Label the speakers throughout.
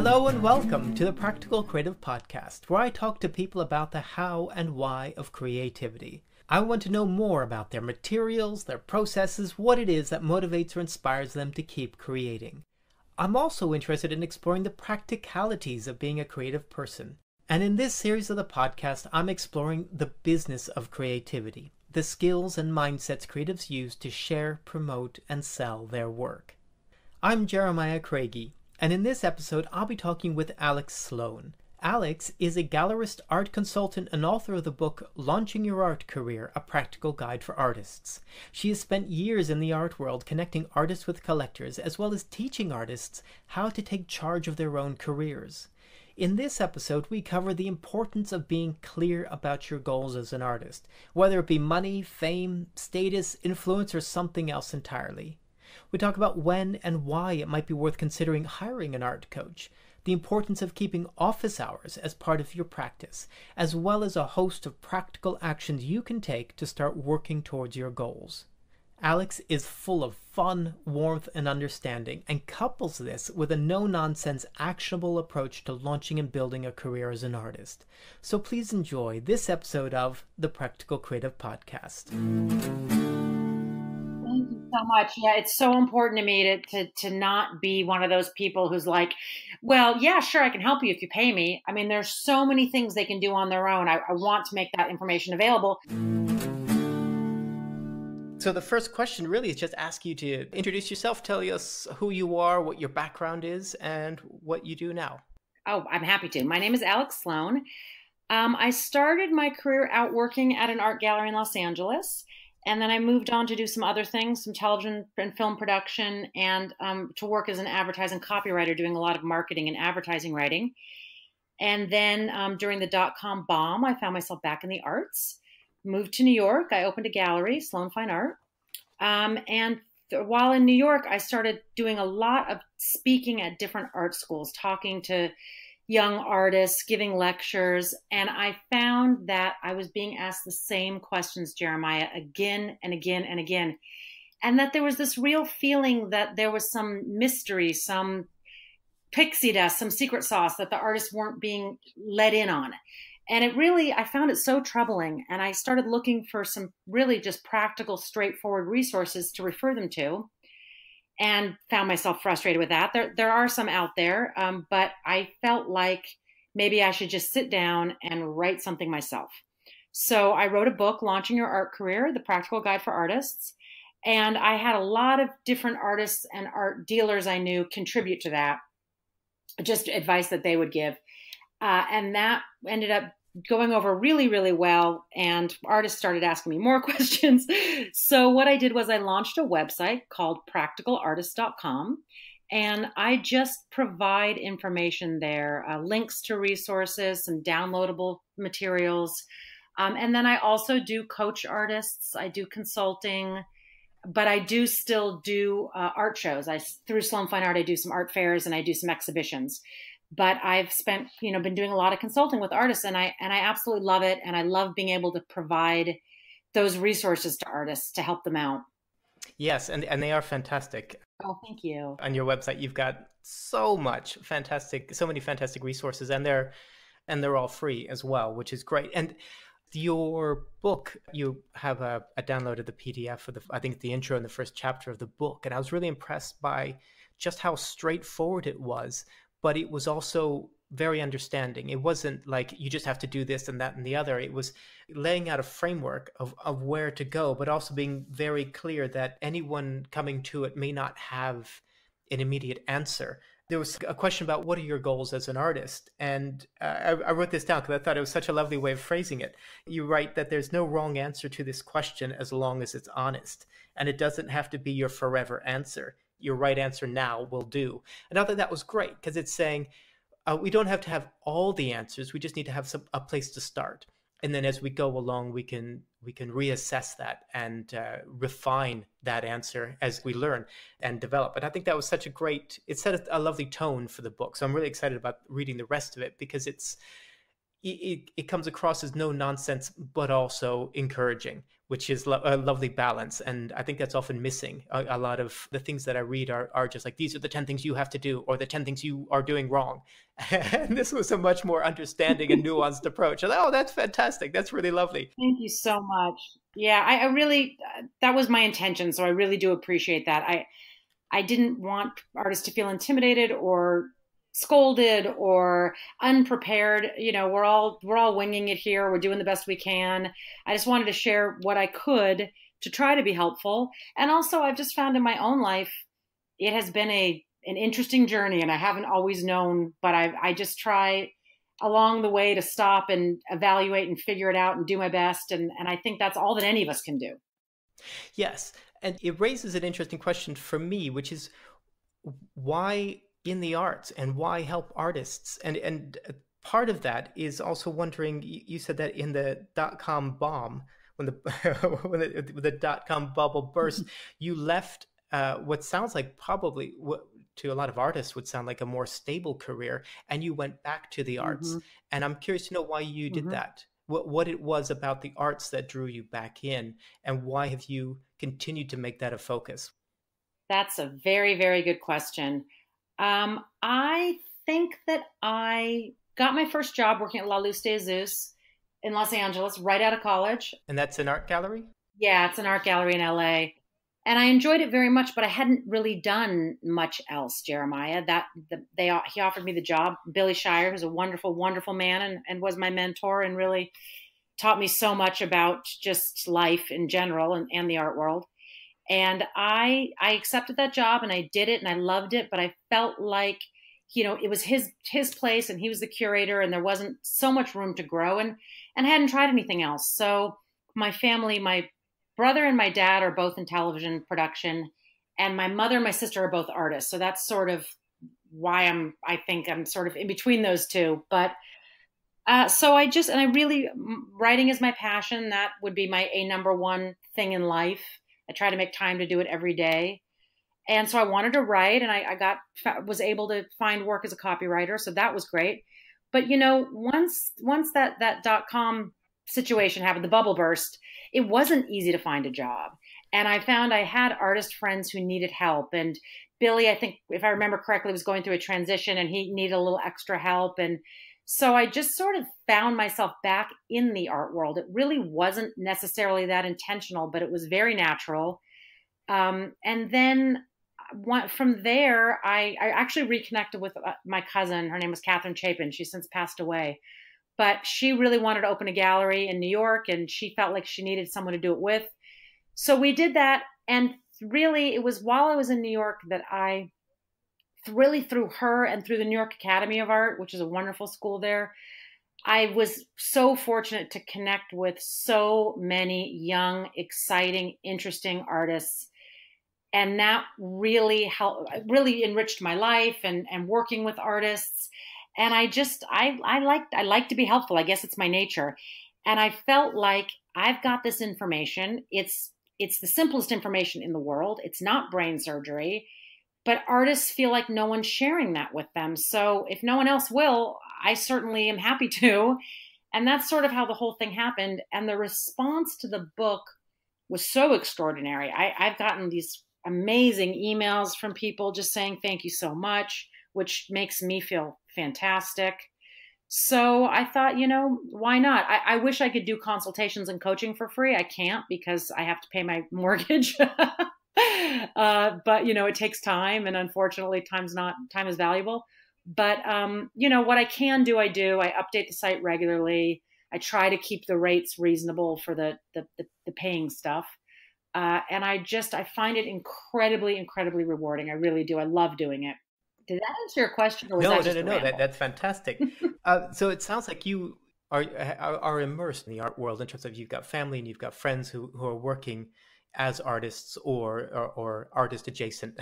Speaker 1: Hello and welcome to the Practical Creative Podcast, where I talk to people about the how and why of creativity. I want to know more about their materials, their processes, what it is that motivates or inspires them to keep creating. I'm also interested in exploring the practicalities of being a creative person. And in this series of the podcast, I'm exploring the business of creativity, the skills and mindsets creatives use to share, promote, and sell their work. I'm Jeremiah Craigie, and in this episode, I'll be talking with Alix Sloan. Alix is a gallerist, art consultant, and author of the book Launching Your Art Career, A Practical Guide for Artists. She has spent years in the art world connecting artists with collectors, as well as teaching artists how to take charge of their own careers. In this episode, we cover the importance of being clear about your goals as an artist, whether it be money, fame, status, influence, or something else entirely. We talk about when and why it might be worth considering hiring an art coach, the importance of keeping office hours as part of your practice, as well as a host of practical actions you can take to start working towards your goals. Alix is full of fun, warmth, and understanding, and couples this with a no-nonsense, actionable approach to launching and building a career as an artist. So please enjoy this episode of the Practical Creative Podcast.
Speaker 2: Thank you so much. Yeah, it's so important to me to not be one of those people who's like, well, yeah, sure, I can help you if you pay me. I mean, there's so many things they can do on their own. I want to make that information available.
Speaker 1: So the first question really is just ask you to introduce yourself, tell us who you are, what your background is, and what you do now.
Speaker 2: Oh, I'm happy to. My name is Alix Sloan. I started my career out working at an art gallery in Los Angeles. And then I moved on to do some other things, some television and film production, and to work as an advertising copywriter, doing a lot of marketing and advertising writing. And then during the dot-com bomb, I found myself back in the arts, moved to New York. I opened a gallery, Sloan Fine Art. While in New York, I started doing a lot of speaking at different art schools, talking to young artists, giving lectures, and I found that I was being asked the same questions, Jeremiah, again and again and again, and that there was this real feeling that there was some mystery, some pixie dust, some secret sauce that the artists weren't being let in on. And I found it so troubling, and I started looking for some really just practical, straightforward resources to refer them to. And found myself frustrated with that. There are some out there, but I felt like maybe I should just sit down and write something myself. So I wrote a book, Launching Your Art Career, The Practical Guide for Artists. And I had a lot of different artists and art dealers I knew contribute to that, just advice that they would give. And that ended up going over really, really well. And artists started asking me more questions. So what I did was I launched a website called practicalartist.com. And I just provide information there, links to resources, some downloadable materials. And then I also do coach artists. I do consulting, but I do still do art shows. Through Sloan Fine Art, I do some art fairs and I do some exhibitions. But I've been doing a lot of consulting with artists, and I absolutely love it. And I love being able to provide those resources to artists to help them out.
Speaker 1: Yes, and they are fantastic.
Speaker 2: Oh, thank you.
Speaker 1: On your website, you've got so many fantastic resources, and they're all free as well, which is great. And your book, you have a downloaded the PDF for I think the intro and the first chapter of the book, and I was really impressed by just how straightforward it was. But it was also very understanding. It wasn't like you just have to do this and that and the other. It was laying out a framework of where to go, but also being very clear that anyone coming to it may not have an immediate answer. There was a question about what are your goals as an artist? And I wrote this down because I thought it was such a lovely way of phrasing it. You write that there's no wrong answer to this question as long as it's honest. And it doesn't have to be your forever answer. Your right answer now will do. And I thought that was great because it's saying we don't have to have all the answers. We just need to have a place to start. And then as we go along, we can reassess that and refine that answer as we learn and develop. And I think that was it set a lovely tone for the book. So I'm really excited about reading the rest of it because it comes across as no nonsense, but also encouraging, which is a lovely balance. And I think that's often missing. A lot of the things that I read are just like, these are the 10 things you have to do, or the 10 things you are doing wrong. And this was a much more understanding and nuanced approach. And, oh, that's fantastic. That's really lovely.
Speaker 2: Thank you so much. Yeah, I really, that was my intention. So I really do appreciate that. I didn't want artists to feel intimidated or scolded or unprepared. You know, we're all winging it here. We're doing the best we can. I just wanted to share what I could to try to be helpful. And also, I've just found in my own life, it has been an interesting journey, and I haven't always known, but I just try along the way to stop and evaluate and figure it out and do my best. And I think that's all that any of us can do.
Speaker 1: Yes. And it raises an interesting question for me, which is why in the arts and why help artists? And part of that is also wondering, you said that in the dot-com bomb, when the when the dot-com bubble burst, you left what sounds like probably what to a lot of artists would sound like a more stable career, and you went back to the arts.
Speaker 2: Mm-hmm.
Speaker 1: And I'm curious to know why you did
Speaker 2: Mm-hmm.
Speaker 1: that. What it was about the arts that drew you back in, and why have you continued to make that a focus?
Speaker 2: That's a very, very good question. I think that I got my first job working at La Luz de Jesus in Los Angeles right out of college.
Speaker 1: And that's an art gallery?
Speaker 2: Yeah, it's an art gallery in LA. And I enjoyed it very much, but I hadn't really done much else, Jeremiah. He offered me the job. Billy Shire, who's a wonderful, wonderful man and was my mentor and really taught me so much about just life in general and the art world. And I accepted that job and I did it and I loved it, but I felt like, it was his place and he was the curator and there wasn't so much room to grow and I hadn't tried anything else. So my family, my brother and my dad are both in television production, and my mother and my sister are both artists. So that's sort of why I think I'm sort of in between those two. But so writing is my passion. That would be a number one thing in life. I try to make time to do it every day. And so I wanted to write, and I was able to find work as a copywriter. So that was great. But, once that .com situation happened, the bubble burst, it wasn't easy to find a job. And I found I had artist friends who needed help. And Billy, I think, if I remember correctly, was going through a transition and he needed a little extra help. And so I just sort of found myself back in the art world. It really wasn't necessarily that intentional, but it was very natural. And then from there, I actually reconnected with my cousin. Her name was Catherine Chapin. She's since passed away. But she really wanted to open a gallery in New York, and she felt like she needed someone to do it with. So we did that. And really, it was while I was in New York that I really, through her and through the New York Academy of Art, which is a wonderful school there, I was so fortunate to connect with so many young, exciting, interesting artists. And that really really enriched my life and working with artists. And I like to be helpful. I guess it's my nature. And I felt like I've got this information. It's the simplest information in the world. It's not brain surgery, but artists feel like no one's sharing that with them. So if no one else will, I certainly am happy to. And that's sort of how the whole thing happened. And the response to the book was so extraordinary. I've gotten these amazing emails from people just saying, thank you so much, which makes me feel fantastic. So I thought, why not? I wish I could do consultations and coaching for free. I can't because I have to pay my mortgage. But, it takes time. And unfortunately, time is valuable. But, what I can do, I do. I update the site regularly. I try to keep the rates reasonable for the paying stuff. And I find it incredibly, incredibly rewarding. I really do. I love doing it. Did that answer your question? Or was
Speaker 1: No. That's fantastic. So it sounds like you are immersed in the art world in terms of you've got family and you've got friends who are working as artists or artist adjacent.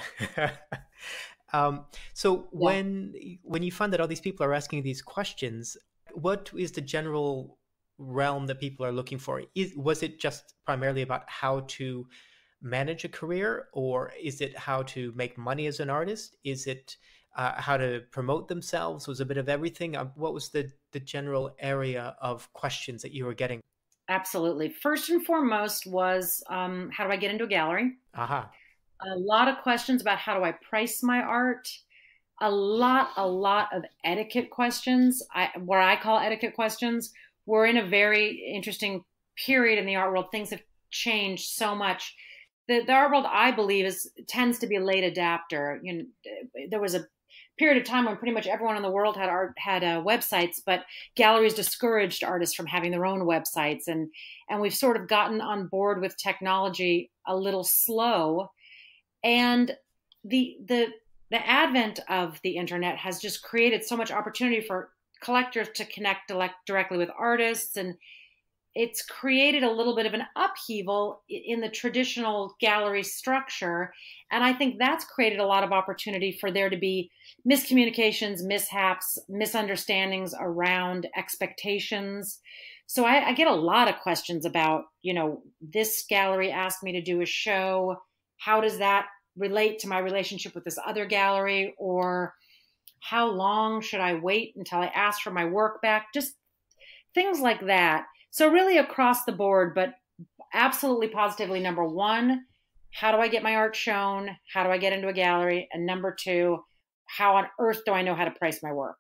Speaker 1: So when you find that all these people are asking these questions, what is the general realm that people are looking for? Was it just primarily about how to manage a career, or is it how to make money as an artist? Is it how to promote themselves? Was a bit of everything? What was the general area of questions that you were getting?
Speaker 2: Absolutely. First and foremost was how do I get into a gallery?
Speaker 1: Aha.
Speaker 2: A lot of questions about how do I price my art? A lot of etiquette questions. What I call etiquette questions. We're in a very interesting period in the art world. Things have changed so much. The art world, I believe, tends to be a late adapter. There was a period of time when pretty much everyone in the world had websites, but galleries discouraged artists from having their own websites, and we've sort of gotten on board with technology a little slow, and the advent of the internet has just created so much opportunity for collectors to connect directly with artists, and it's created a little bit of an upheaval in the traditional gallery structure. And I think that's created a lot of opportunity for there to be miscommunications, mishaps, misunderstandings around expectations. So I get a lot of questions about, this gallery asked me to do a show. How does that relate to my relationship with this other gallery? Or how long should I wait until I ask for my work back? Just things like that. So really across the board, but absolutely positively, number one, how do I get my art shown? How do I get into a gallery? And number two, how on earth do I know how to price my work?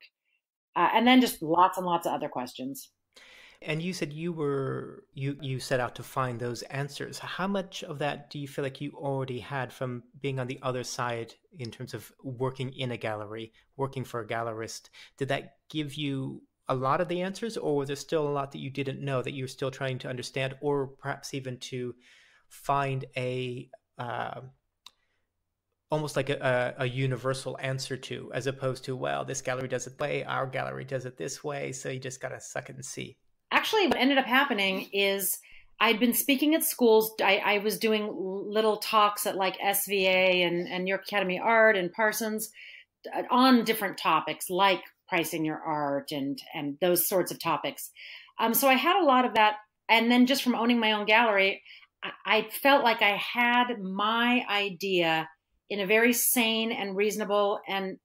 Speaker 2: And then just lots and lots of other questions.
Speaker 1: And you said you set out to find those answers. How much of that do you feel like you already had from being on the other side in terms of working in a gallery, working for a gallerist? Did that give you a lot of the answers, or was there still a lot that you didn't know that you're still trying to understand, or perhaps even to find almost like a universal answer to, as opposed to, well, this gallery does it this way, our gallery does it this way, so you just got to suck it and see?
Speaker 2: Actually, what ended up happening is I'd been speaking at schools. I was doing little talks at like SVA and New York Academy of Art and Parsons on different topics like pricing your art and those sorts of topics. So I had a lot of that. And then just from owning my own gallery, I felt like I had my idea in a very sane and reasonable and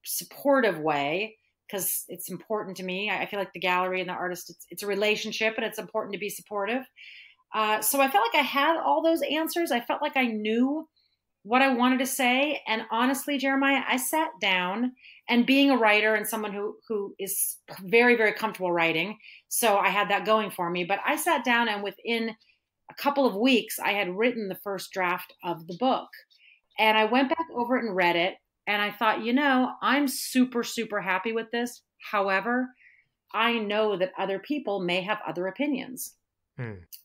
Speaker 2: supportive way, because it's important to me. I feel like the gallery and the artist, it's a relationship, and it's important to be supportive. So I felt like I had all those answers. I felt like I knew what I wanted to say. And honestly, Jeremiah, I sat down, and being a writer and someone who is very, very comfortable writing, so I had that going for me. But I sat down, and within a couple of weeks, I had written the first draft of the book. And I went back over it and read it. And I thought, I'm super, super happy with this. However, I know that other people may have other opinions.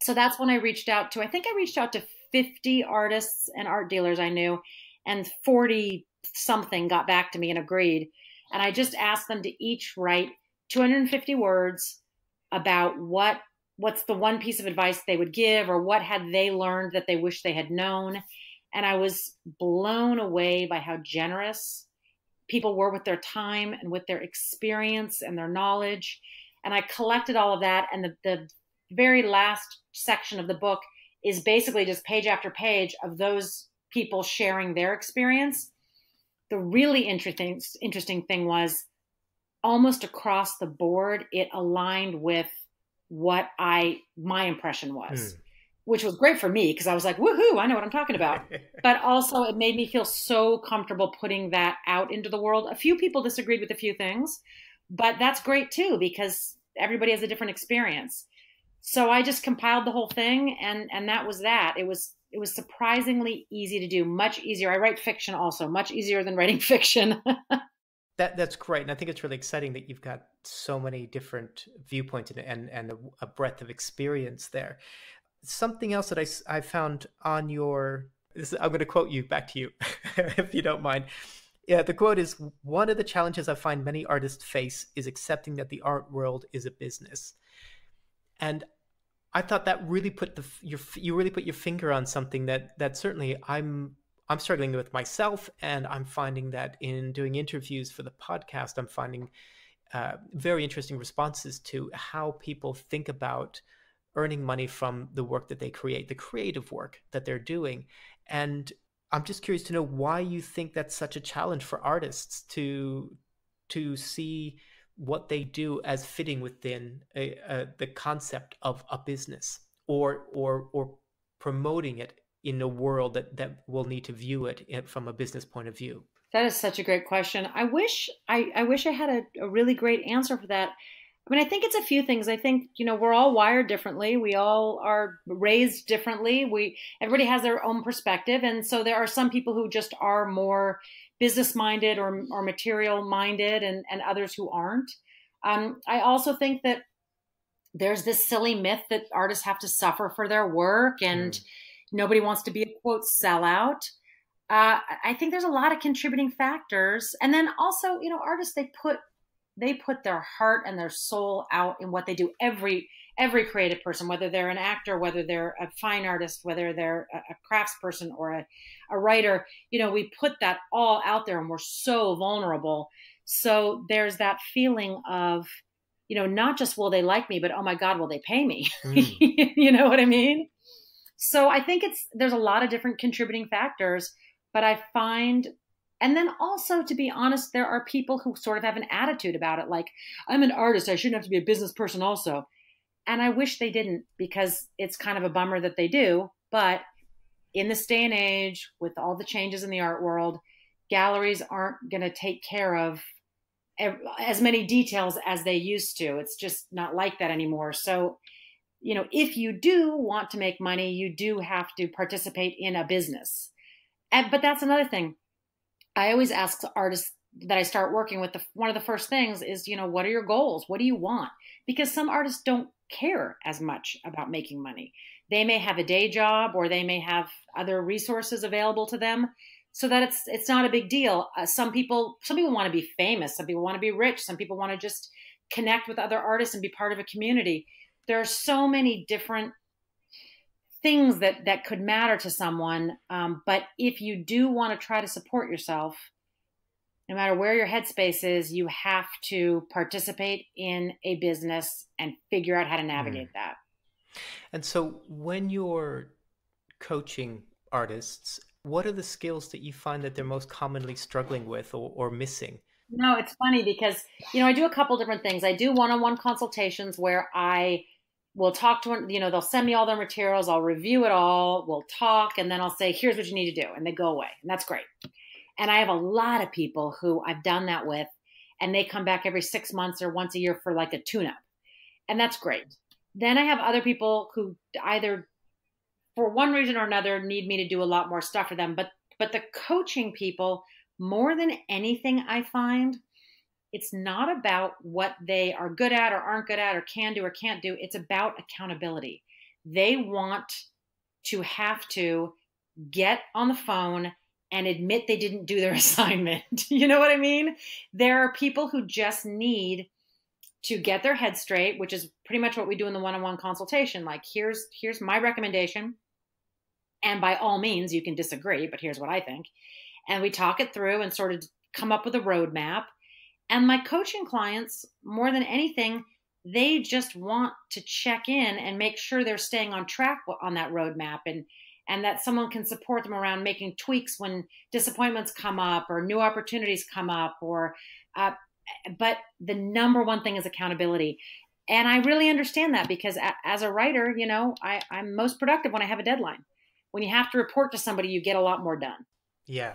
Speaker 2: So that's when I reached out to 50 artists and art dealers I knew, and 40 something got back to me and agreed. And I just asked them to each write 250 words about what's the one piece of advice they would give, or what had they learned that they wish they had known. And I was blown away by how generous people were with their time and with their experience and their knowledge. And I collected all of that. And the very last section of the book is basically just page after page of those people sharing their experience. The really interesting thing was, almost across the board, it aligned with what my impression was. Which was great for me, because I was like, woohoo, I know what I'm talking about. But also it made me feel so comfortable putting that out into the world. A few people disagreed with a few things, but that's great too, because everybody has a different experience. So I just compiled the whole thing, and that was that. It was surprisingly easy to do, much easier. I write fiction also, much easier than writing fiction.
Speaker 1: That's great. And I think it's really exciting that you've got so many different viewpoints and a breadth of experience there. Something else that I found on I'm going to quote you back to you, if you don't mind. Yeah, the quote is, "One of the challenges I find many artists face is accepting that the art world is a business." And I thought that really you really put your finger on something that certainly I'm struggling with myself, and I'm finding that in doing interviews for the podcast, I'm finding very interesting responses to how people think about earning money from the work that they create, the creative work that they're doing. And I'm just curious to know why you think that's such a challenge for artists to see what they do as fitting within the concept of a business, or promoting it in a world that will need to view it from a business point of view.
Speaker 2: That is such a great question. I wish I had a really great answer for that. I mean, I think it's a few things. I think, we're all wired differently. We all are raised differently. Everybody has their own perspective. And so there are some people who just are more business minded or material minded, and others who aren't. I also think that there's this silly myth that artists have to suffer for their work, and nobody wants to be a quote sellout. I think there's a lot of contributing factors. And then also, artists, they put their heart and their soul out in what they do. Every creative person, whether they're an actor, whether they're a fine artist, whether they're a craftsperson or a writer, we put that all out there, and we're so vulnerable. So there's that feeling of, not just will they like me, but oh my God, will they pay me? You know what I mean? So I think there's a lot of different contributing factors, but I find, and then also, to be honest, there are people who sort of have an attitude about it. Like, I'm an artist, I shouldn't have to be a business person also. And I wish they didn't, because it's kind of a bummer that they do. But in this day and age, with all the changes in the art world, galleries aren't going to take care of as many details as they used to. It's just not like that anymore. So, if you do want to make money, you do have to participate in a business. But that's another thing. I always ask artists that I start working with, one of the first things is, what are your goals? What do you want? Because some artists don't care as much about making money. They may have a day job, or they may have other resources available to them, so that it's not a big deal. Some people want to be famous. Some people want to be rich. Some people want to just connect with other artists and be part of a community. There are so many different things that could matter to someone. But if you do want to try to support yourself, no matter where your headspace is, you have to participate in a business and figure out how to navigate that.
Speaker 1: And so when you're coaching artists, what are the skills that you find that they're most commonly struggling with or missing?
Speaker 2: No, it's funny because, I do a couple different things. I do one-on-one consultations where I will talk to them, they'll send me all their materials. I'll review it all. We'll talk. And then I'll say, here's what you need to do. And they go away. And that's great. And I have a lot of people who I've done that with, and they come back every 6 months or once a year for like a tune-up. And that's great. Then I have other people who either for one reason or another need me to do a lot more stuff for them. But the coaching people, more than anything, I find it's not about what they are good at or aren't good at or can do or can't do. It's about accountability. They want to have to get on the phone and admit they didn't do their assignment. You know what I mean? There are people who just need to get their head straight, which is pretty much what we do in the one-on-one consultation. Like, here's my recommendation. And by all means, you can disagree, but here's what I think. And we talk it through and sort of come up with a roadmap. And my coaching clients, more than anything, they just want to check in and make sure they're staying on track on that roadmap, and that someone can support them around making tweaks when disappointments come up or new opportunities come up. But the number one thing is accountability. And I really understand that, because as a writer, I'm most productive when I have a deadline. When you have to report to somebody, you get a lot more done.
Speaker 1: Yeah.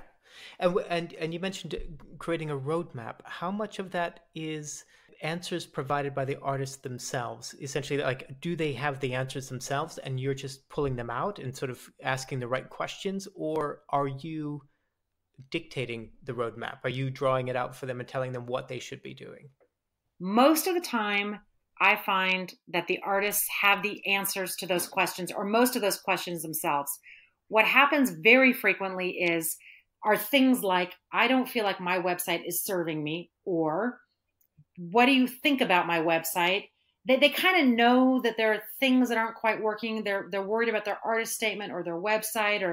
Speaker 1: And you mentioned creating a roadmap. How much of that is answers provided by the artists themselves? Essentially, like, do they have the answers themselves and you're just pulling them out and sort of asking the right questions? Or are you dictating the roadmap? Are you drawing it out for them and telling them what they should be doing?
Speaker 2: Most of the time, I find that the artists have the answers to those questions, or most of those questions themselves. What happens very frequently are things like, I don't feel like my website is serving me, or what do you think about my website? They kind of know that there are things that aren't quite working. They're worried about their artist statement or their website,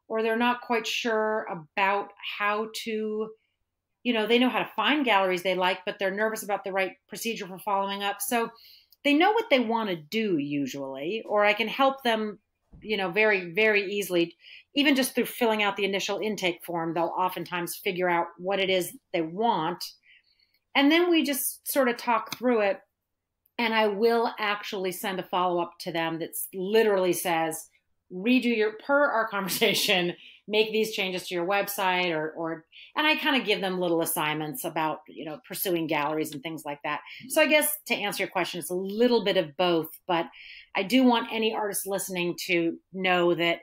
Speaker 2: or they're not quite sure about how to, they know how to find galleries they like, but they're nervous about the right procedure for following up. So they know what they want to do usually, or I can help them very, very easily, even just through filling out the initial intake form, they'll oftentimes figure out what it is they want. And then we just sort of talk through it. And I will actually send a follow-up to them that literally says, redo per our conversation, make these changes to your website and I kind of give them little assignments about, pursuing galleries and things like that. So I guess to answer your question, it's a little bit of both, but I do want any artist listening to know that,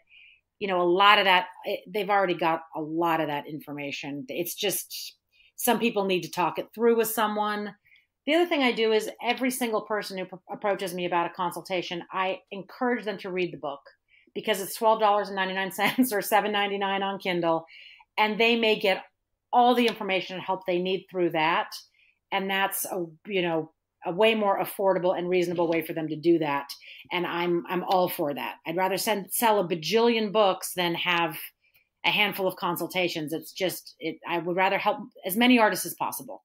Speaker 2: a lot of that, they've already got a lot of that information. It's just, some people need to talk it through with someone. The other thing I do is every single person who approaches me about a consultation, I encourage them to read the book because it's $12.99 or $7.99 on Kindle. And they may get all the information and help they need through that. And that's a a way more affordable and reasonable way for them to do that. And I'm all for that. I'd rather sell a bajillion books than have a handful of consultations. I would rather help as many artists as possible.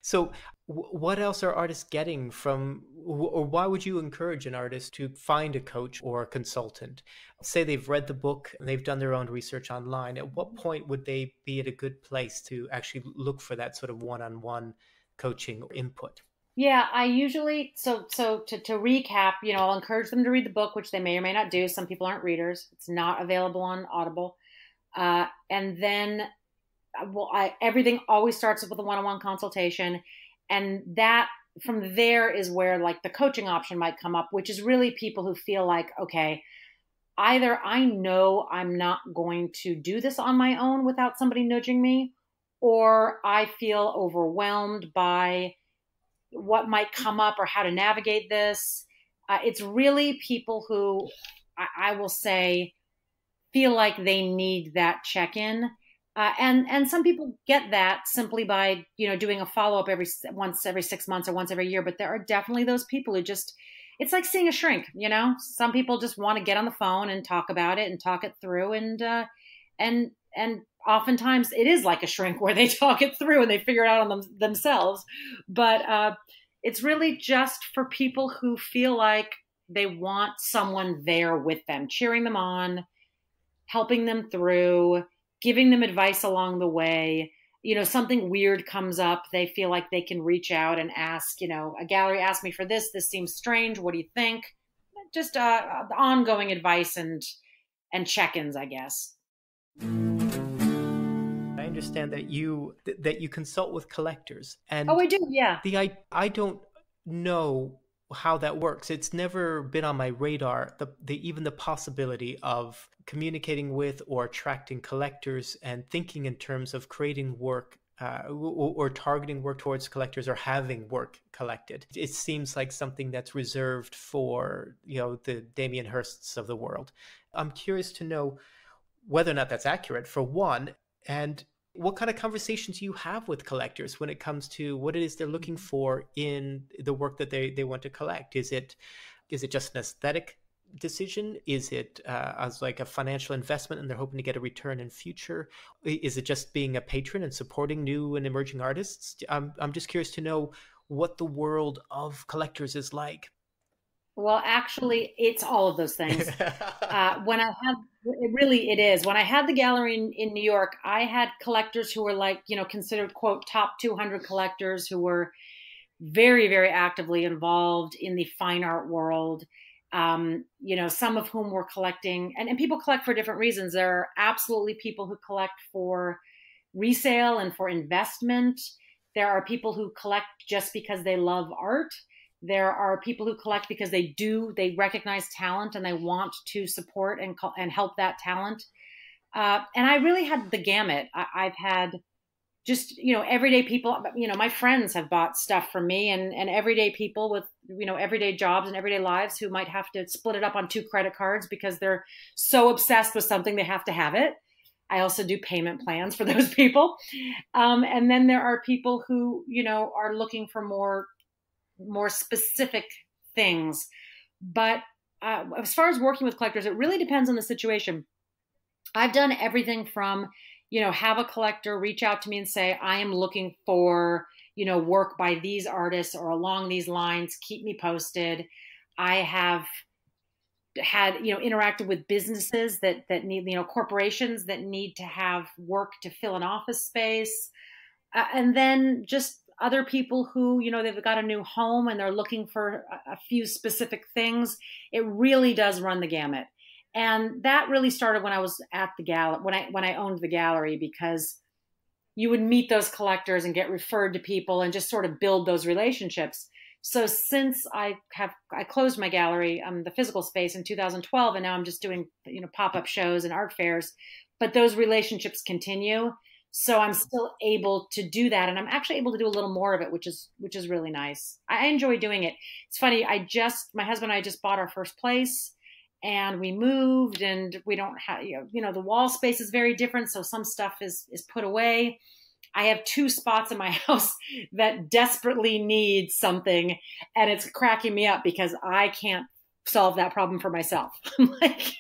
Speaker 1: So what else are artists getting from, or why would you encourage an artist to find a coach or a consultant? Say they've read the book and they've done their own research online. At what point would they be at a good place to actually look for that sort of one-on-one coaching or input?
Speaker 2: Yeah, I usually, so to recap, I'll encourage them to read the book, which they may or may not do. Some people aren't readers. It's not available on Audible. And then everything always starts with a one-on-one consultation. And that from there is where like the coaching option might come up, which is really people who feel like, okay, either I know I'm not going to do this on my own without somebody nudging me, or I feel overwhelmed by what might come up or how to navigate this. It's really people who I will say feel like they need that check-in. And some people get that simply by, doing a follow-up once every 6 months or once every year. But there are definitely those people who it's like seeing a shrink, some people just want to get on the phone and talk about it and talk it through. And oftentimes it is like a shrink where they talk it through and they figure it out on themselves. But it's really just for people who feel like they want someone there with them, cheering them on, helping them through, giving them advice along the way. Something weird comes up, they feel like they can reach out and ask, a gallery asked me for this seems strange. What do you think? Just ongoing advice and check-ins, I guess.
Speaker 1: I understand that you consult with collectors, and
Speaker 2: I do, yeah.
Speaker 1: I don't know how that works. It's never been on my radar, even the possibility of communicating with or attracting collectors and thinking in terms of creating work or targeting work towards collectors or having work collected. It seems like something that's reserved for the Damien Hirsts of the world. I'm curious to know whether or not that's accurate, for one, and what kind of conversations you have with collectors when it comes to what it is they're looking for in the work that they want to collect. Is it just an aesthetic decision? Is it as like a financial investment and they're hoping to get a return in future? Is it just being a patron and supporting new and emerging artists? I'm just curious to know what the world of collectors is like.
Speaker 2: Well, actually, it's all of those things. It is. When I had the gallery in New York, I had collectors who were like, considered, quote, top 200 collectors who were very, very actively involved in the fine art world. Some of whom were collecting, and people collect for different reasons. There are absolutely people who collect for resale and for investment. There are people who collect just because they love art. There are people who collect because they recognize talent and they want to support and help that talent. And I really had the gamut. I've had just, everyday people, my friends have bought stuff from me and everyday people with, everyday jobs and everyday lives who might have to split it up on 2 credit cards because they're so obsessed with something they have to have it. I also do payment plans for those people. And then there are people who, are looking for more specific things. But as far as working with collectors, it really depends on the situation. I've done everything from, have a collector reach out to me and say, I am looking for, work by these artists or along these lines, keep me posted. I have had, interacted with businesses that need, corporations that need to have work to fill an office space. And then just other people who, they've got a new home and they're looking for a few specific things. It really does run the gamut. And that really started when I was at the gallery, when I owned the gallery, because you would meet those collectors and get referred to people and just sort of build those relationships. So since I closed my gallery, the physical space in 2012, and now I'm just doing, pop-up shows and art fairs, but those relationships continue. So I'm still able to do that. And I'm actually able to do a little more of it, which is really nice. I enjoy doing it. It's funny. My husband and I just bought our first place and we moved, and we don't have, the wall space is very different. So some stuff is put away. I have 2 spots in my house that desperately need something, and it's cracking me up because I can't solve that problem for myself. I'm like,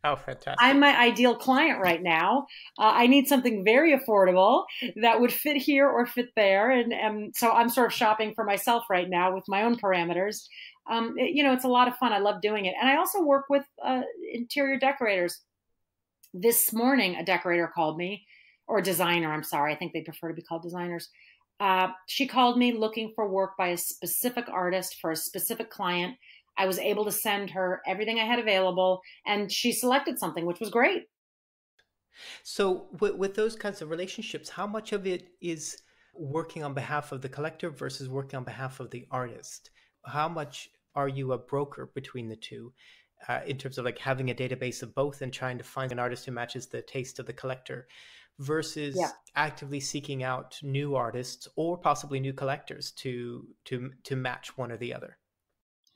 Speaker 1: oh, fantastic.
Speaker 2: I'm my ideal client right now. I need something very affordable that would fit here or fit there. And so I'm sort of shopping for myself right now with my own parameters. It's a lot of fun. I love doing it. And I also work with interior decorators. This morning, a decorator called me, or a designer, I'm sorry. I think they prefer to be called designers. She called me looking for work by a specific artist for a specific client. I was able to send her everything I had available, and she selected something, which was great.
Speaker 1: So with those kinds of relationships, how much of it is working on behalf of the collector versus working on behalf of the artist? How much are you a broker between the two in terms of like having a database of both and trying to find an artist who matches the taste of the collector versus actively seeking out new artists or possibly new collectors to match one or the other?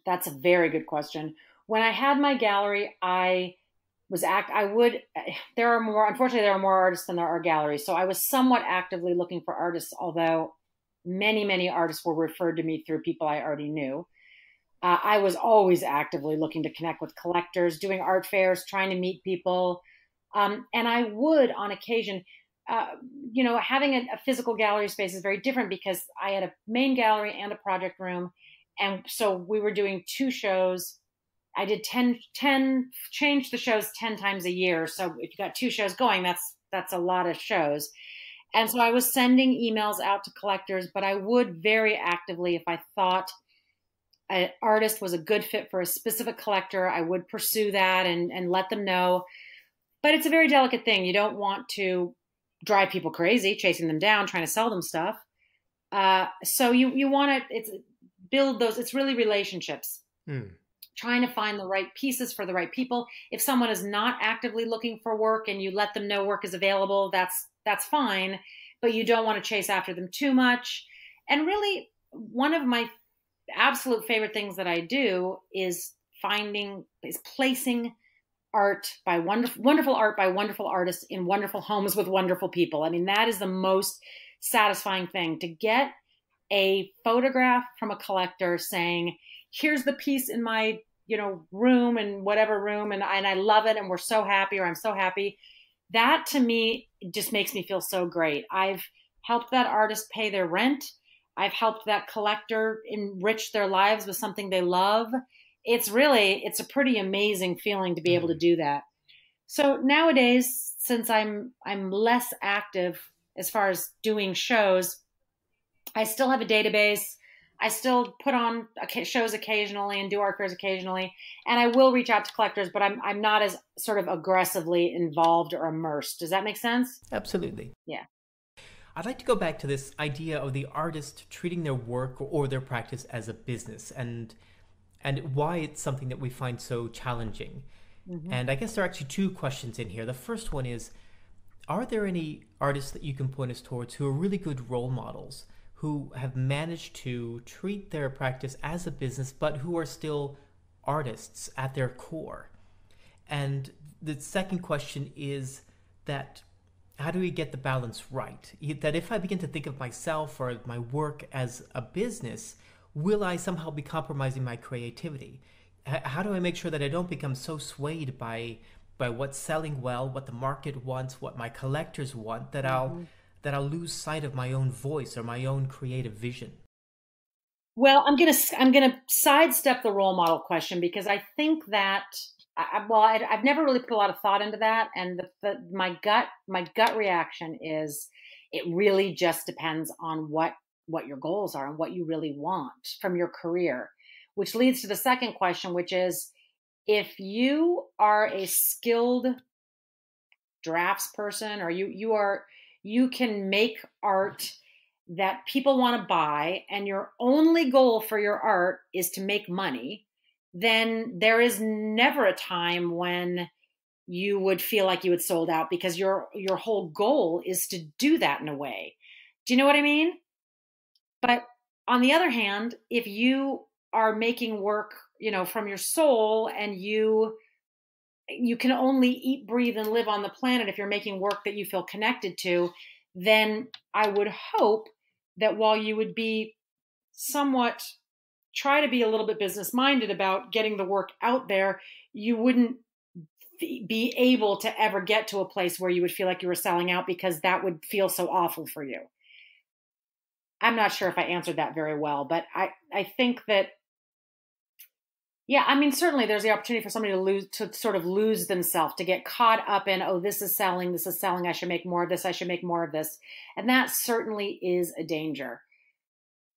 Speaker 2: That's a very good question. When I had my gallery, unfortunately, there are more artists than there are galleries. So I was somewhat actively looking for artists, although many, many artists were referred to me through people I already knew. I was always actively looking to connect with collectors, doing art fairs, trying to meet people. And I would, on occasion, having a physical gallery space is very different because I had a main gallery and a project room. And so we were doing 2 shows. I did 10 change the shows 10 times a year. So if you got 2 shows going, that's a lot of shows. And so I was sending emails out to collectors, but I would very actively, if I thought an artist was a good fit for a specific collector, I would pursue that and let them know. But it's a very delicate thing. You don't want to drive people crazy, chasing them down, trying to sell them stuff. So you want to build those. It's really relationships. Trying to find the right pieces for the right people. If someone is not actively looking for work and you let them know work is available, that's fine. But you don't want to chase after them too much. And really, one of my absolute favorite things that I do is placing art by wonderful art by wonderful artists in wonderful homes with wonderful people. I mean, that is the most satisfying thing, to get a photograph from a collector saying, here's the piece in my, room and whatever room. And I love it. And we're so happy, or I'm so happy. That to me just makes me feel so great. I've helped that artist pay their rent. I've helped that collector enrich their lives with something they love. It's a pretty amazing feeling to be able to do that. So nowadays, since I'm less active as far as doing shows, I still have a database. I still put on shows occasionally and do art fairs occasionally, and I will reach out to collectors, but I'm not as sort of aggressively involved or immersed. Does that make sense?
Speaker 1: Absolutely.
Speaker 2: Yeah.
Speaker 1: I'd like to go back to this idea of the artist treating their work or their practice as a business and why it's something that we find so challenging. Mm-hmm. And I guess there are actually 2 questions in here. The first one is, are there any artists that you can point us towards who are really good role models, who have managed to treat their practice as a business, but who are still artists at their core? And the second question is that, how do we get the balance right? That if I begin to think of myself or my work as a business, will I somehow be compromising my creativity? How do I make sure that I don't become so swayed by what's selling well, what the market wants, what my collectors want, that I'll lose sight of my own voice or my own creative vision?
Speaker 2: Well, I'm gonna sidestep the role model question because I think that I've never really put a lot of thought into that, and my gut reaction is it really just depends on what your goals are and what you really want from your career, which leads to the second question, which is if you are a skilled drafts person or you can make art that people want to buy and your only goal for your art is to make money, then there is never a time when you would feel like you had sold out because your whole goal is to do that in a way. Do you know what I mean? But on the other hand, if you are making work, from your soul, and you can only eat, breathe, and live on the planet if you're making work that you feel connected to, then I would hope that while you would be somewhat try to be a little bit business minded about getting the work out there, you wouldn't be able to ever get to a place where you would feel like you were selling out because that would feel so awful for you. I'm not sure if I answered that very well, but I think that, yeah, I mean, certainly there's the opportunity for somebody to sort of lose themselves, to get caught up in, oh, this is selling, I should make more of this, I should make more of this. And that certainly is a danger.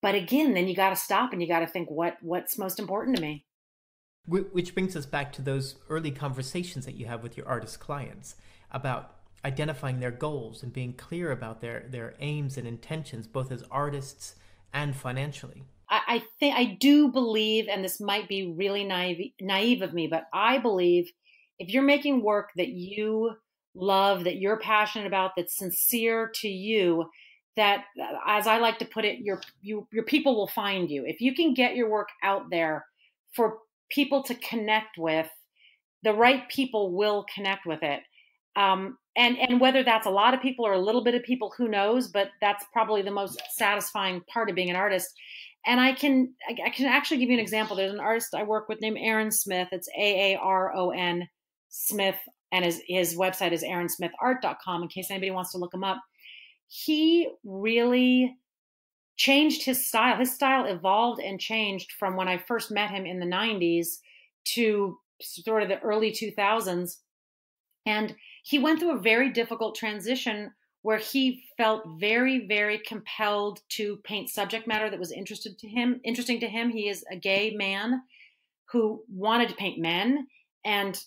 Speaker 2: But again, then you got to stop and you got to think what's most important to me.
Speaker 1: Which brings us back to those early conversations that you have with your artist clients about identifying their goals and being clear about their aims and intentions, both as artists and financially.
Speaker 2: I think I do believe, and this might be really naive of me, but I believe if you're making work that you love, that you're passionate about, that's sincere to you, that, as I like to put it, your people will find you. If you can get your work out there for people to connect with, the right people will connect with it. And whether that's a lot of people or a little bit of people, who knows? But that's probably the most satisfying part of being an artist. And I can actually give you an example. There's an artist I work with named Aaron Smith. It's Aaron Smith, and his website is aaronsmithart.com in case anybody wants to look him up. He really changed his style. His style evolved and changed from when I first met him in the 90s to sort of the early 2000s. And he went through a very difficult transition where he felt very, very compelled to paint subject matter that was interesting to him. He is a gay man who wanted to paint men. And,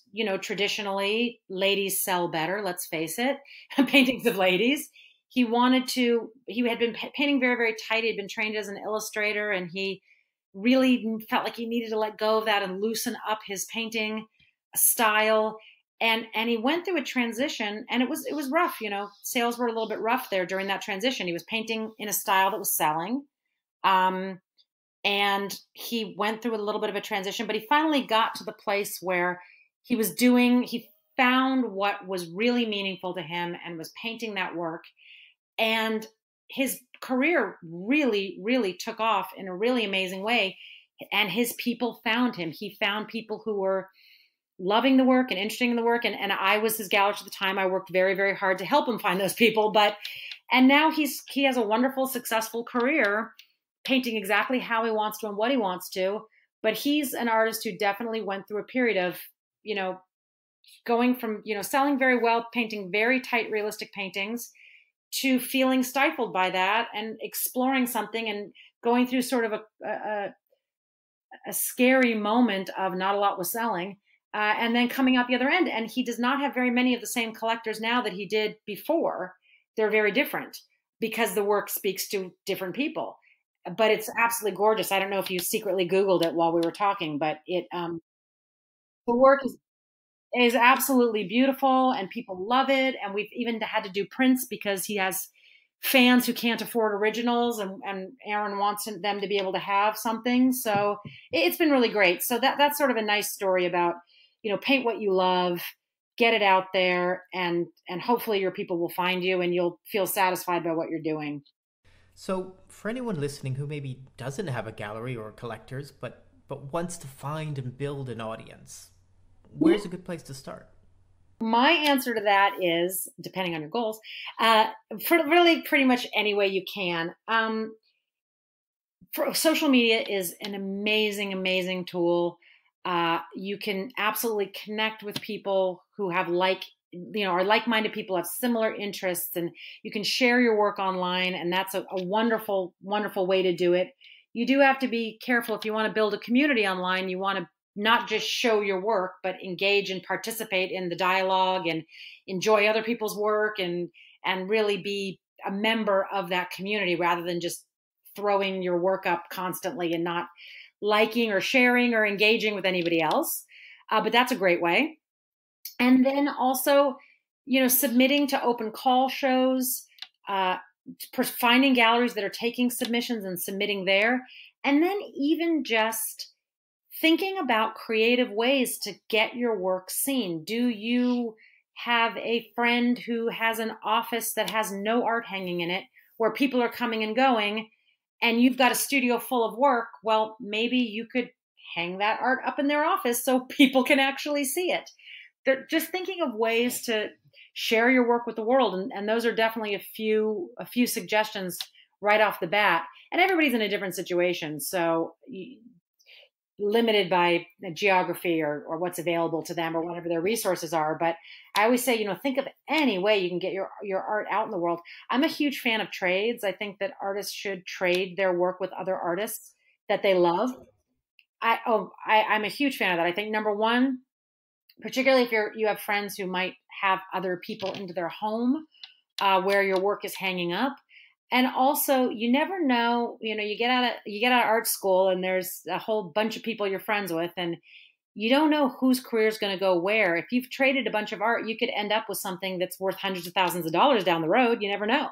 Speaker 2: traditionally ladies sell better, let's face it, paintings of ladies. He had been painting very, very tight. He had been trained as an illustrator, and he really felt like he needed to let go of that and loosen up his painting style. And he went through a transition, and it was rough. Sales were a little bit rough there during that transition. He was painting in a style that was selling. And he went through a little bit of a transition, but he finally got to the place where he found what was really meaningful to him and was painting that work. And his career really, really took off in a really amazing way. And his people found him. He found people who were loving the work and interested in the work. And I was his gallerist at the time. I worked very, very hard to help him find those people. And now he has a wonderful, successful career painting exactly how he wants to and what he wants to. But he's an artist who definitely went through a period of, going from, selling very well, painting very tight, realistic paintings, to feeling stifled by that and exploring something and going through sort of a scary moment of not a lot was selling. And then coming out the other end. And he does not have very many of the same collectors now that he did before. They're very different because the work speaks to different people. But it's absolutely gorgeous. I don't know if you secretly Googled it while we were talking, but the work is absolutely beautiful and people love it. And we've even had to do prints because he has fans who can't afford originals, and Aaron wants them to be able to have something. So it's been really great. So that's sort of a nice story about, paint what you love, get it out there, and hopefully your people will find you and you'll feel satisfied by what you're doing.
Speaker 1: So for anyone listening who maybe doesn't have a gallery or collectors, but wants to find and build an audience, where's a good place to start?
Speaker 2: My answer to that is, depending on your goals, for really pretty much any way you can. social media is an amazing, amazing tool. You can absolutely connect with people who have are like-minded people, have similar interests, and you can share your work online. And that's a wonderful, wonderful way to do it. You do have to be careful if you want to build a community online. You want to not just show your work, but engage and participate in the dialogue and enjoy other people's work and really be a member of that community rather than just throwing your work up constantly and not liking or sharing or engaging with anybody else. But that's a great way. And then also, submitting to open call shows, finding galleries that are taking submissions and submitting there. And then even just thinking about creative ways to get your work seen. Do you have a friend who has an office that has no art hanging in it, where people are coming and going, and you've got a studio full of work? Well, maybe you could hang that art up in their office so people can actually see it. They're just thinking of ways to share your work with the world. And those are definitely a few suggestions right off the bat. And everybody's in a different situation. So limited by geography or what's available to them or whatever their resources are. But I always say, think of any way you can get your art out in the world. I'm a huge fan of trades. I think that artists should trade their work with other artists that they love. I'm a huge fan of that. I think number one, particularly if you have friends who might have other people into their home where your work is hanging up. And also, you never know, you get out of art school and there's a whole bunch of people you're friends with, and you don't know whose career is going to go where. If you've traded a bunch of art, you could end up with something that's worth hundreds of thousands of dollars down the road. You never know.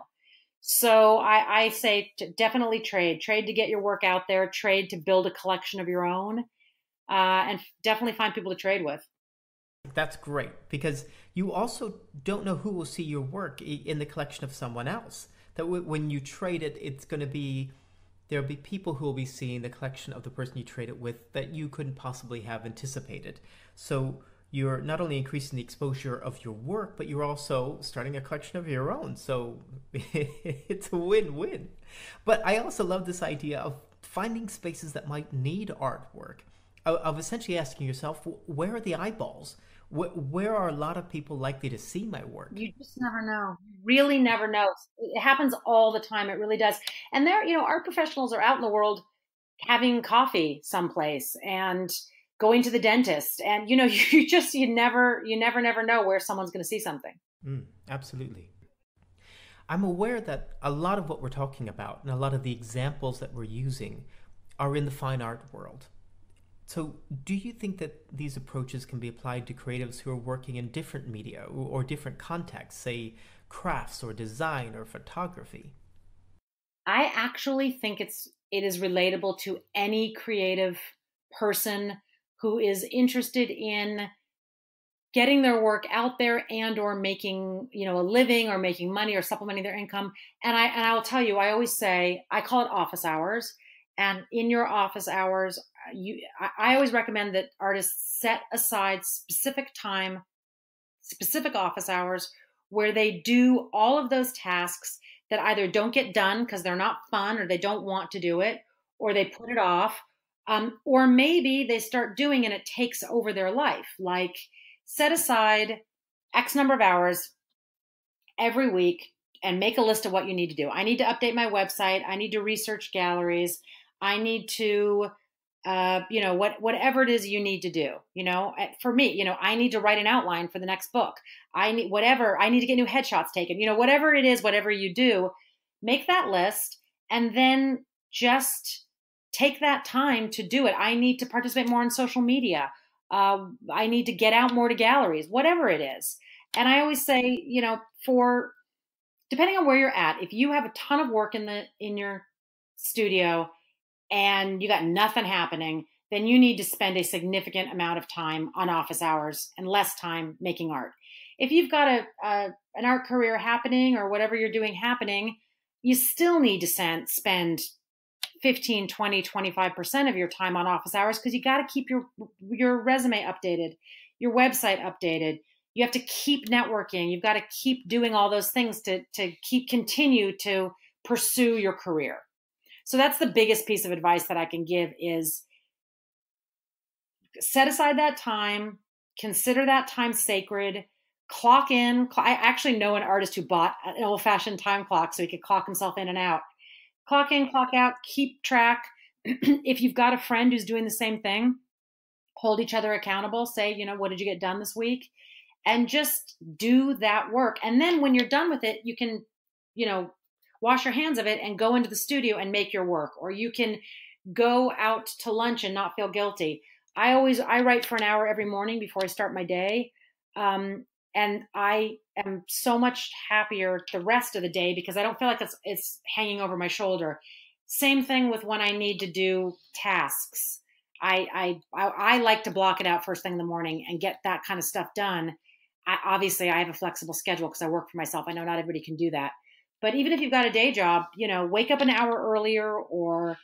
Speaker 2: So I say to definitely trade to get your work out there, trade to build a collection of your own, and definitely find people to trade with.
Speaker 1: That's great, because you also don't know who will see your work in the collection of someone else. That when you trade it, there'll be people who will be seeing the collection of the person you trade it with that you couldn't possibly have anticipated. So you're not only increasing the exposure of your work, but you're also starting a collection of your own. So it's a win-win. But I also love this idea of finding spaces that might need artwork, of essentially asking yourself, where are the eyeballs? Where are a lot of people likely to see my work?
Speaker 2: You just never know. Really never know. It happens all the time. It really does. And art professionals are out in the world having coffee someplace and going to the dentist. And, you never know where someone's going to see something.
Speaker 1: Absolutely. I'm aware that a lot of what we're talking about and a lot of the examples that we're using are in the fine art world. So do you think that these approaches can be applied to creatives who are working in different media or different contexts, say crafts or design or photography?
Speaker 2: I actually think it is relatable to any creative person who is interested in getting their work out there and or making, a living or making money or supplementing their income. And I will tell you, I always say, I call it office hours. And in your office hours, I always recommend that artists set aside specific time, specific office hours where they do all of those tasks that either don't get done because they're not fun or they don't want to do it, or they put it off, or maybe they start doing and it takes over their life. Like, set aside X number of hours every week and make a list of what you need to do. I need to update my website. I need to research galleries. I need to, whatever it is you need to do. For me, I need to write an outline for the next book. I need to get new headshots taken. Whatever it is, whatever you do, make that list and then just take that time to do it. I need to participate more in social media. I need to get out more to galleries, whatever it is. And I always say, depending on where you're at, if you have a ton of work in your studio and you got nothing happening, then you need to spend a significant amount of time on office hours and less time making art. If you've got an art career happening or whatever you're doing happening, you still need to spend 15, 20, 25% of your time on office hours, because you got to keep your resume updated, your website updated. You have to keep networking. You've got to keep doing all those things to continue to pursue your career. So that's the biggest piece of advice that I can give is set aside that time, consider that time sacred, clock in. I actually know an artist who bought an old fashioned time clock so he could clock himself in and out. Clock in, clock out, keep track. If you've got a friend who's doing the same thing, hold each other accountable. Say, what did you get done this week? And just do that work. And then when you're done with it, you can, wash your hands of it and go into the studio and make your work. Or you can go out to lunch and not feel guilty. I write for an hour every morning before I start my day. And I am so much happier the rest of the day because I don't feel like it's hanging over my shoulder. Same thing with when I need to do tasks. I like to block it out first thing in the morning and get that kind of stuff done. Obviously, I have a flexible schedule because I work for myself. I know not everybody can do that. But even if you've got a day job, wake up an hour earlier or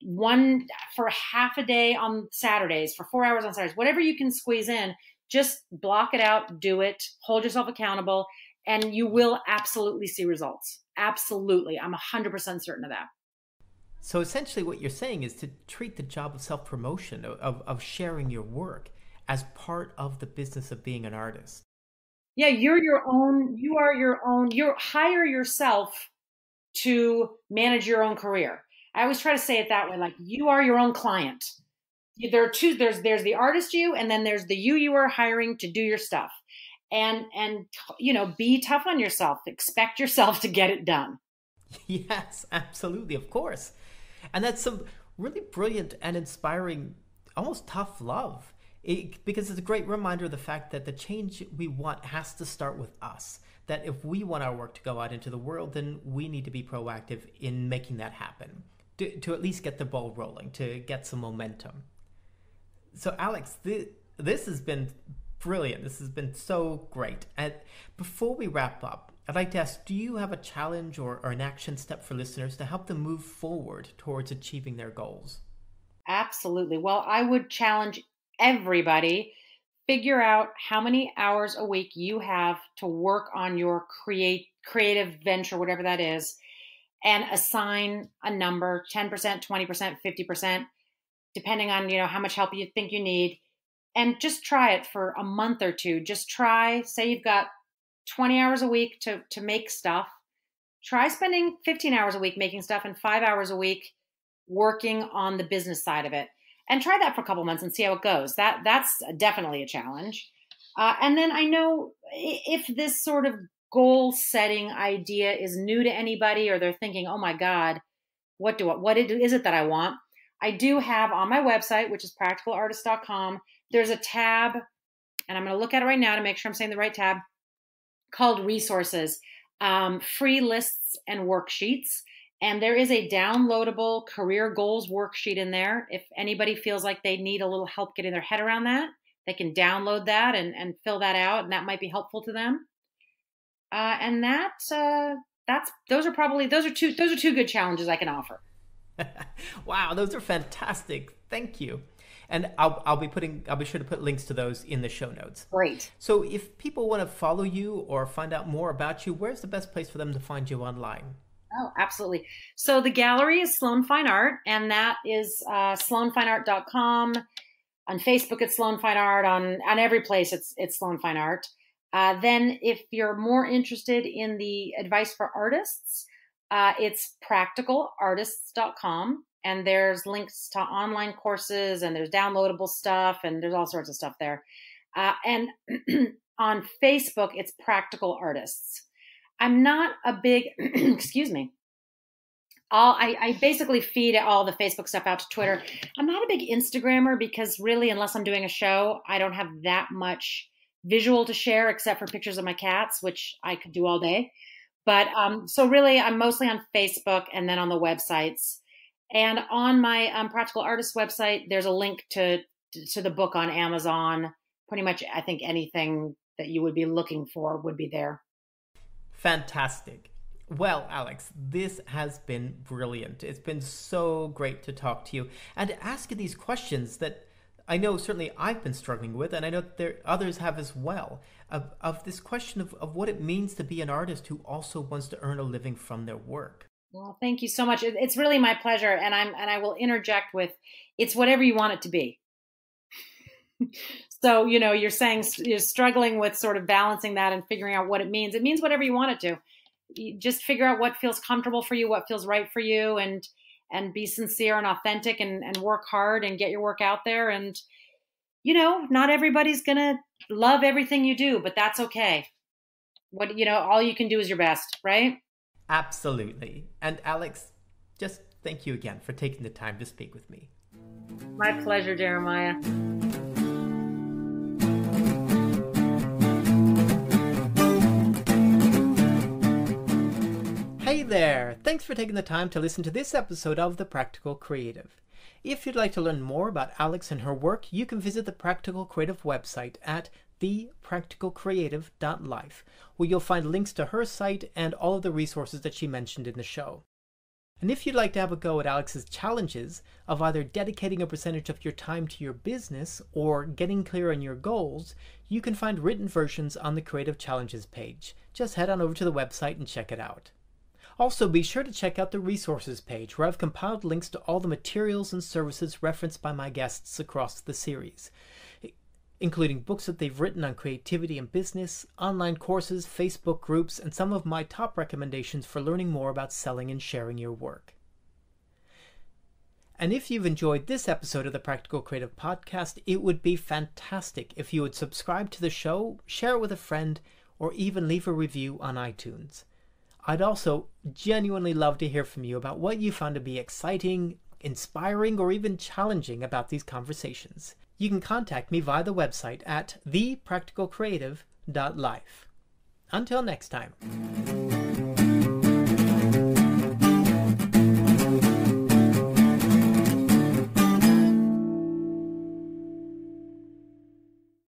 Speaker 2: one for half a day on Saturdays, for 4 hours on Saturdays, whatever you can squeeze in, just block it out, do it, hold yourself accountable, and you will absolutely see results. Absolutely. I'm 100% certain of that.
Speaker 1: So essentially what you're saying is to treat the job of self-promotion, of sharing your work as part of the business of being an artist.
Speaker 2: Yeah, you are your own, hire yourself to manage your own career. I always try to say it that way, like you are your own client. There are two, there's the artist you, and then there's the you are hiring to do your stuff. And be tough on yourself. Expect yourself to get it done.
Speaker 1: Yes, absolutely, of course. And that's some really brilliant and inspiring, almost tough love. Because it's a great reminder of the fact that the change we want has to start with us. That if we want our work to go out into the world, then we need to be proactive in making that happen. To at least get the ball rolling, to get some momentum. So Alix, this has been brilliant. This has been so great. And before we wrap up, I'd like to ask, do you have a challenge or an action step for listeners to help them move forward towards achieving their goals?
Speaker 2: Absolutely. Well, I would challenge everybody, figure out how many hours a week you have to work on your creative venture, whatever that is, and assign a number, 10%, 20%, 50%, depending on, how much help you think you need. And just try it for a month or two. Just try, say you've got 20 hours a week to make stuff. Try spending 15 hours a week making stuff and 5 hours a week working on the business side of it. And try that for a couple months and see how it goes. That's definitely a challenge. And then I know if this sort of goal setting idea is new to anybody, or they're thinking, oh my God, what is it that I want? I do have on my website, which is practicalartist.com, there's a tab, and I'm going to look at it right now to make sure I'm saying the right tab, called resources, free lists and worksheets. And there is a downloadable career goals worksheet in there. If anybody feels like they need a little help getting their head around that, they can download that and fill that out, and that might be helpful to them. And those are two good challenges I can offer.
Speaker 1: Wow, those are fantastic. Thank you. And I'll be sure to put links to those in the show notes.
Speaker 2: Great.
Speaker 1: So if people want to follow you or find out more about you, where's the best place for them to find you online?
Speaker 2: Oh, absolutely. So the gallery is Sloan Fine Art, and that is sloanfineart.com. On Facebook, it's Sloan Fine Art. On every place, it's Sloan Fine Art. Then if you're more interested in the advice for artists, it's practicalartists.com. And there's links to online courses, and there's downloadable stuff, and there's all sorts of stuff there. And on Facebook, it's Practical Artists. I'm not a big, excuse me. I basically feed all the Facebook stuff out to Twitter. I'm not a big Instagrammer because really, unless I'm doing a show, I don't have that much visual to share except for pictures of my cats, which I could do all day. But so really, I'm mostly on Facebook and then on the websites. And on my Practical Artist website, there's a link to the book on Amazon. Pretty much, I think anything that you would be looking for would be there.
Speaker 1: Fantastic. Well, Alix, this has been brilliant. It's been so great to talk to you and to ask you these questions that I know certainly I've been struggling with, and I know others have as well, of this question of what it means to be an artist who also wants to earn a living from their work.
Speaker 2: Well, thank you so much. It's really my pleasure, and I will interject with, it's whatever you want it to be. So, you're saying you're struggling with sort of balancing that and figuring out what it means. It means whatever you want it to. You just figure out what feels comfortable for you, what feels right for you, and be sincere and authentic, and work hard and get your work out there. And, not everybody's going to love everything you do, but that's okay. All you can do is your best, right?
Speaker 1: Absolutely. And Alix, just thank you again for taking the time to speak with me.
Speaker 2: My pleasure, Jeremiah.
Speaker 1: Hey there! Thanks for taking the time to listen to this episode of The Practical Creative. If you'd like to learn more about Alix and her work, you can visit the Practical Creative website at thepracticalcreative.life, where you'll find links to her site and all of the resources that she mentioned in the show. And if you'd like to have a go at Alix's challenges of either dedicating a percentage of your time to your business or getting clear on your goals, you can find written versions on the Creative Challenges page. Just head on over to the website and check it out. Also, be sure to check out the resources page, where I've compiled links to all the materials and services referenced by my guests across the series, including books that they've written on creativity and business, online courses, Facebook groups, and some of my top recommendations for learning more about selling and sharing your work. And if you've enjoyed this episode of the Practical Creative Podcast, it would be fantastic if you would subscribe to the show, share it with a friend, or even leave a review on iTunes. I'd also genuinely love to hear from you about what you found to be exciting, inspiring, or even challenging about these conversations. You can contact me via the website at thepracticalcreative.life. Until next time.